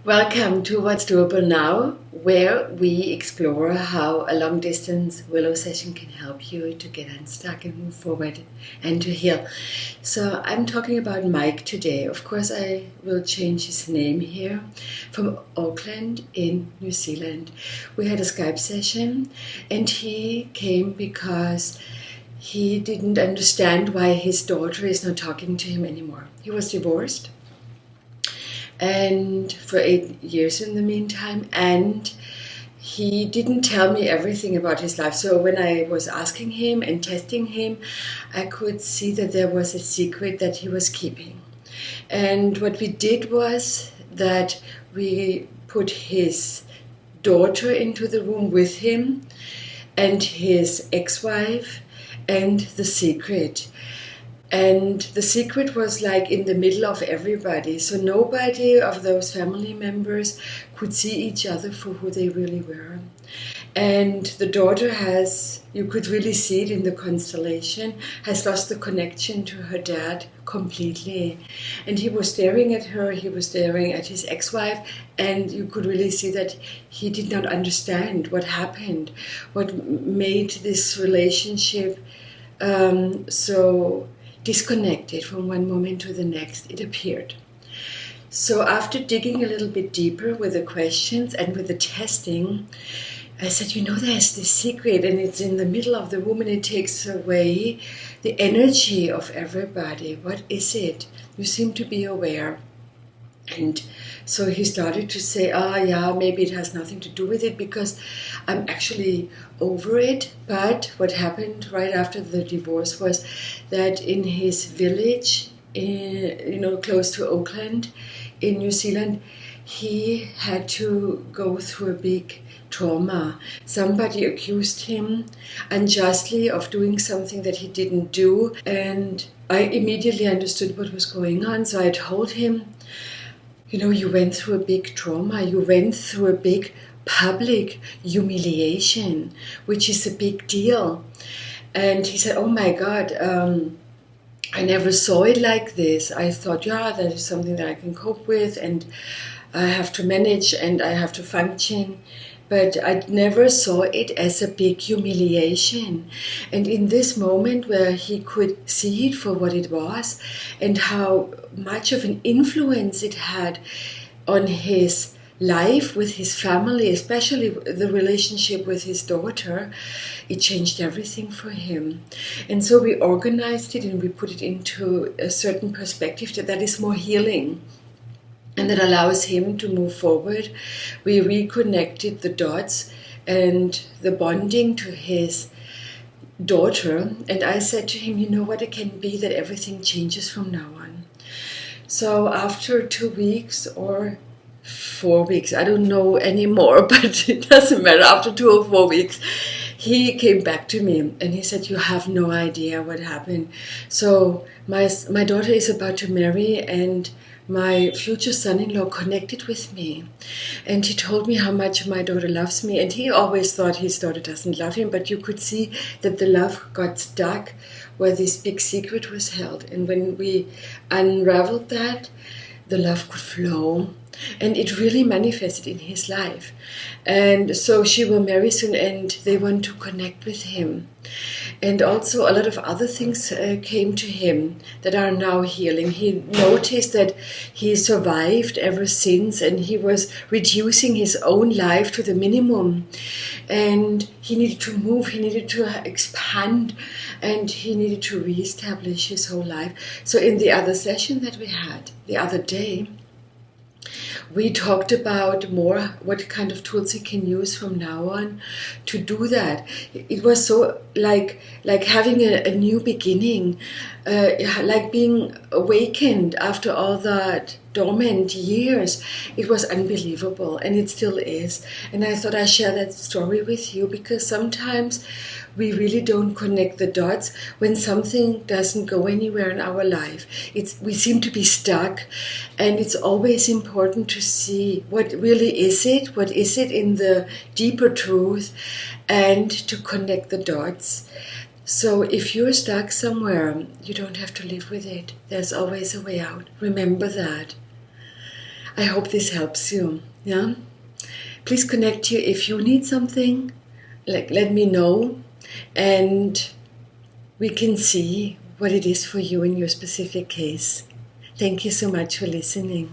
Welcome to What's Doable Now, where we explore how a long distance willow session can help you to get unstuck and move forward and to heal. So I'm talking about Mike today. Of course, I will change his name here, from Auckland in New Zealand. We had a Skype session and he came because he didn't understand why his daughter is not talking to him anymore. He was divorced and for 8 years in the meantime, and he didn't tell me everything about his life. So when I was asking him and testing him, I could see that there was a secret that he was keeping. And what we did was that we put his daughter into the room with him and his ex-wife and the secret. And the secret was like in the middle of everybody. So nobody of those family members could see each other for who they really were. And the daughter has, you could really see it in the constellation, has lost the connection to her dad completely. And he was staring at her, he was staring at his ex-wife, and you could really see that he did not understand what happened, what made this relationship so disconnected from one moment to the next. It appeared. So after digging a little bit deeper with the questions and with the testing, I said, there's this secret and it's in the middle of the room and it takes away the energy of everybody. What is it? You seem to be aware. And so he started to say, maybe it has nothing to do with it because I'm actually over it. But what happened right after the divorce was that in his village, close to Auckland in New Zealand, he had to go through a big trauma. Somebody accused him unjustly of doing something that he didn't do. And I immediately understood what was going on. So I told him, you went through a big trauma, you went through a big public humiliation, which is a big deal. And he said, oh my God, I never saw it like this. I thought, that is something that I can cope with and I have to manage and I have to function. But I never saw it as a big humiliation. And in this moment where he could see it for what it was and how much of an influence it had on his life with his family, especially the relationship with his daughter, it changed everything for him. And so we organized it and we put it into a certain perspective that is more healing and that allows him to move forward. We reconnected the dots and the bonding to his daughter. And I said to him, it can be that everything changes from now on. So after 2 weeks or 4 weeks, I don't know anymore, but it doesn't matter, after 2 or 4 weeks, he came back to me and he said, you have no idea what happened. So my daughter is about to marry and my future son-in-law connected with me and he told me how much my daughter loves me, and he always thought his daughter doesn't love him, but you could see that the love got stuck where this big secret was held. And when we unraveled that, the love could flow and it really manifested in his life. And so she will marry soon and they want to connect with him. And also a lot of other things came to him that are now healing. He noticed that he survived ever since and he was reducing his own life to the minimum. And he needed to move, he needed to expand, and he needed to reestablish his whole life. So in the other session that we had the other day, we talked about more what kind of tools he can use from now on to do that. It was so like having a new beginning, like being awakened after all that dormant years. It was unbelievable, and it still is. And I thought I'd share that story with you because sometimes we really don't connect the dots when something doesn't go anywhere in our life. We seem to be stuck, and it's always important to see what really is it, what is it in the deeper truth, and to connect the dots. So if you're stuck somewhere, you don't have to live with it. There's always a way out. Remember that. I hope this helps you. Yeah. Please connect here if you need something. Let me know, and we can see what it is for you in your specific case. Thank you so much for listening.